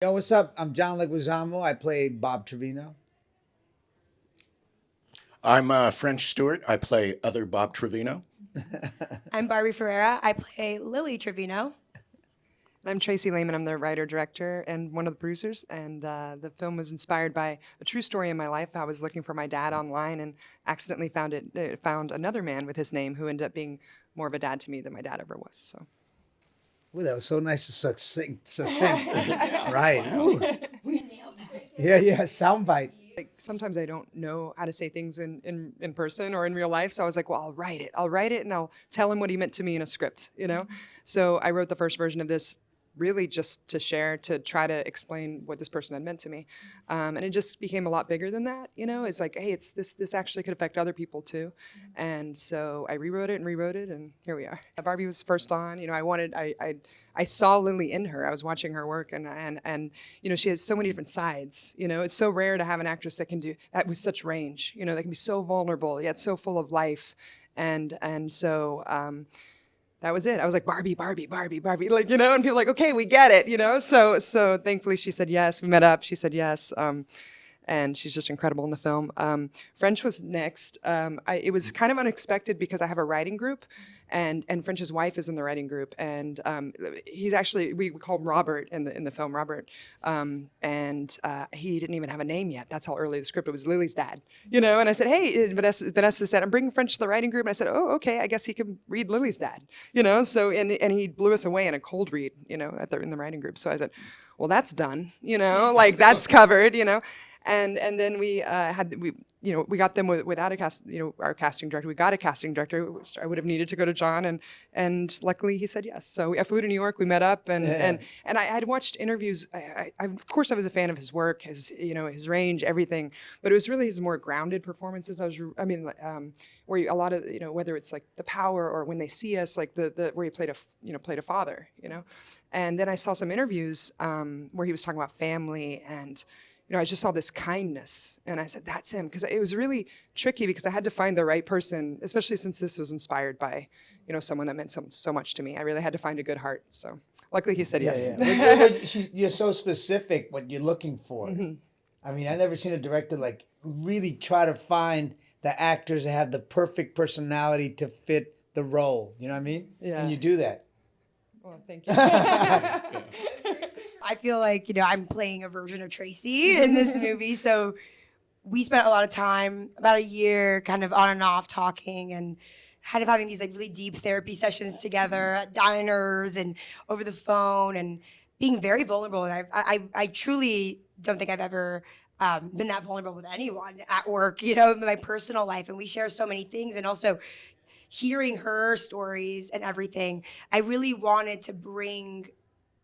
Yo, what's up? I'm John Leguizamo. I play Bob Trevino. I'm French Stewart. I play other Bob Trevino. I'm Barbie Ferreira. I play Lily Trevino. I'm Tracy Lehman. I'm the writer, director, and one of the producers. And the film was inspired by a true story in my life. I was looking for my dad online and accidentally found another man with his name who ended up being more of a dad to me than my dad ever was. So. Ooh, that was so nice to succinct. Right. Ooh. We nailed that. Yeah, soundbite. Like sometimes I don't know how to say things in person or in real life. So I was like, well, I'll write it and I'll tell him what he meant to me in a script, you know? So I wrote the first version of this really just to share, to try to explain what this person had meant to me. And it just became a lot bigger than that, you know? It's like, hey, this actually could affect other people too. And so I rewrote it, and here we are. Barbie was first on, you know, I saw Lily in her. I was watching her work and you know, she has so many different sides. You know, it's so rare to have an actress that can do that with such range, you know, that can be so vulnerable, yet so full of life. And so that was it. I was like, Barbie, Barbie, Barbie, Barbie, like, you know, and people were like, okay, we get it, you know? So thankfully she said yes. We met up, she said yes. And she's just incredible in the film. French was next. It was kind of unexpected because I have a writing group, and French's wife is in the writing group, and he's actually, we call him Robert in the film, Robert, and he didn't even have a name yet. That's how early the script. It was Lily's dad, you know. And I said, hey, Vanessa said, I'm bringing French to the writing group, and I said, oh, okay, I guess he can read Lily's dad, you know. So and he blew us away in a cold read, you know, in the writing group. So I said, well, that's done, you know, like that's covered, you know. And then we we got them without a cast, you know, our casting director. We got a casting director, which I would have needed to go to John, and luckily he said yes. So I flew to New York. We met up, and I had watched interviews. Of course I was a fan of his work, his range, everything. But it was really his more grounded performances. Where a lot of, you know, whether it's like The Power or When They See Us, like the where he played a father, you know. And then I saw some interviews where he was talking about family and. You know, I just saw this kindness, and I said, that's him. Because it was really tricky because I had to find the right person, especially since this was inspired by, you know, someone that meant so much to me. I really had to find a good heart. So luckily he said yes. You're so specific what you're looking for. Mm-hmm. I mean, I've never seen a director like really try to find the actors that have the perfect personality to fit the role. You know what I mean? Yeah. And you do that. Well, thank you. I feel like, you know, I'm playing a version of Tracy in this movie. So we spent a lot of time, about a year, kind of on and off talking and kind of having these like really deep therapy sessions together at diners and over the phone and being very vulnerable. And I truly don't think I've ever been that vulnerable with anyone at work, you know, in my personal life. And we share so many things. And also hearing her stories and everything, I really wanted to bring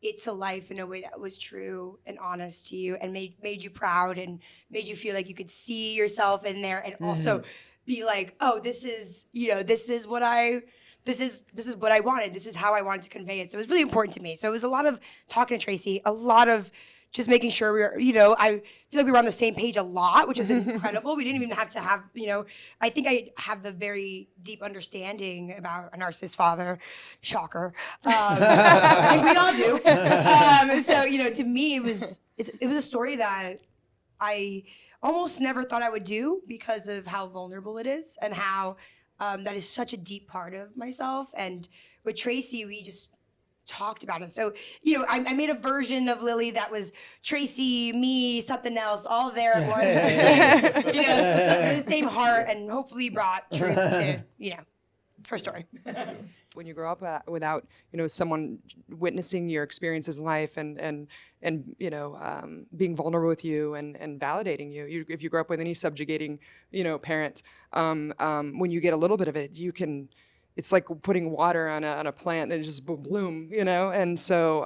it to life in a way that was true and honest to you and made you proud and made you feel like you could see yourself in there and also be like, oh, this is what I wanted. This is how I wanted to convey it. So it was really important to me. So it was a lot of talking to Tracy, a lot of just making sure we were, you know, I feel like we were on the same page a lot, which was incredible. We didn't even have to have, you know, I think I have the very deep understanding about a narcissist father. Shocker. I think we all do. So, you know, to me, it was a story that I almost never thought I would do because of how vulnerable it is and how that is such a deep part of myself. And with Tracy, we just talked about it. So, you know, I made a version of Lily that was Tracy, me, something else, all there at once. You know, the same heart, and hopefully brought truth to, you know, her story. When you grow up without, you know, someone witnessing your experiences in life and you know, being vulnerable with you and validating you, if you grow up with any subjugating, you know, parent, when you get a little bit of it, you can. It's like putting water on a plant and it just bloom, you know? And so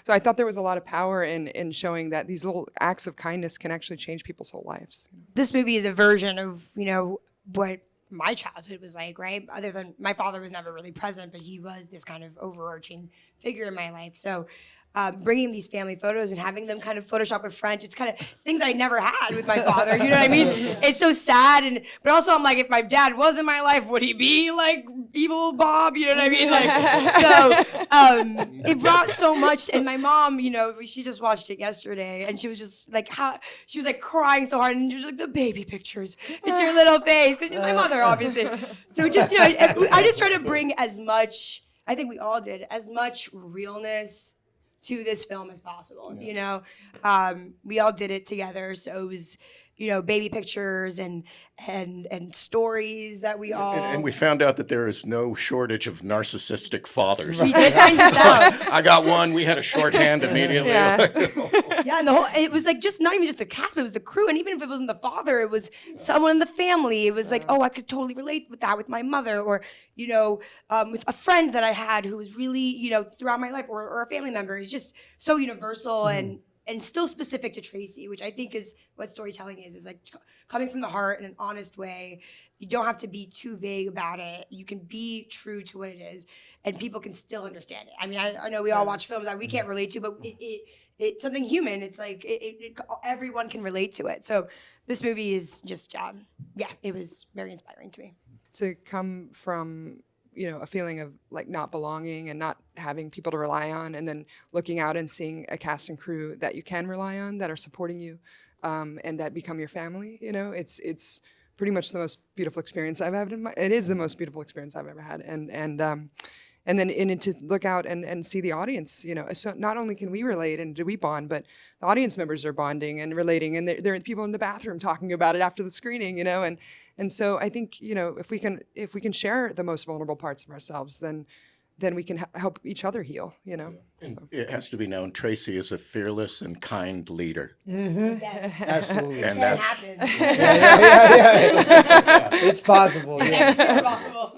I thought there was a lot of power in showing that these little acts of kindness can actually change people's whole lives. This movie is a version of, you know, what my childhood was like, right? Other than my father was never really present, but he was this kind of overarching figure in my life. So bringing these family photos and having them kind of Photoshop with French. It's kind of things I never had with my father. You know what I mean? It's so sad, but also I'm like, if my dad was in my life, would he be like evil Bob? You know what I mean? It brought so much. And my mom, she just watched it yesterday, and she was just like, she was like crying so hard, and she was like, the baby pictures, it's your little face, because she's my mother, obviously. So just I just try to bring as much. I think we all did as much realness to this film as possible. We all did it together, so it was baby pictures and stories that we all And we found out that there is no shortage of narcissistic fathers. we did find this out. I got one. We had a shorthand immediately. Yeah, and it was like just not even just the cast, but it was the crew, and even if it wasn't the father, it was someone in the family. It was like, oh, I could totally relate with that with my mother, or with a friend that I had who was really throughout my life, or a family member. It's just so universal and still specific to Tracy, which I think is what storytelling is like coming from the heart in an honest way. You don't have to be too vague about it. You can be true to what it is, and people can still understand it. I mean, I know we all watch films that we can't relate to, but it's something human. It's like everyone can relate to it. So this movie is just, it was very inspiring to me. To come from a feeling of like not belonging and not having people to rely on, and then looking out and seeing a cast and crew that you can rely on, that are supporting you, and that become your family. It's pretty much the most beautiful experience I've had it is the most beautiful experience I've ever had. And then to look out and see the audience, so not only can we relate and do we bond, but the audience members are bonding and relating, and there are people in the bathroom talking about it after the screening, and so I think, if we can share the most vulnerable parts of ourselves, then we can help each other heal, And it has to be known, Tracy is a fearless and kind leader. Yes. Absolutely. And It that's happened. Yeah. It's possible. Yeah. It's possible.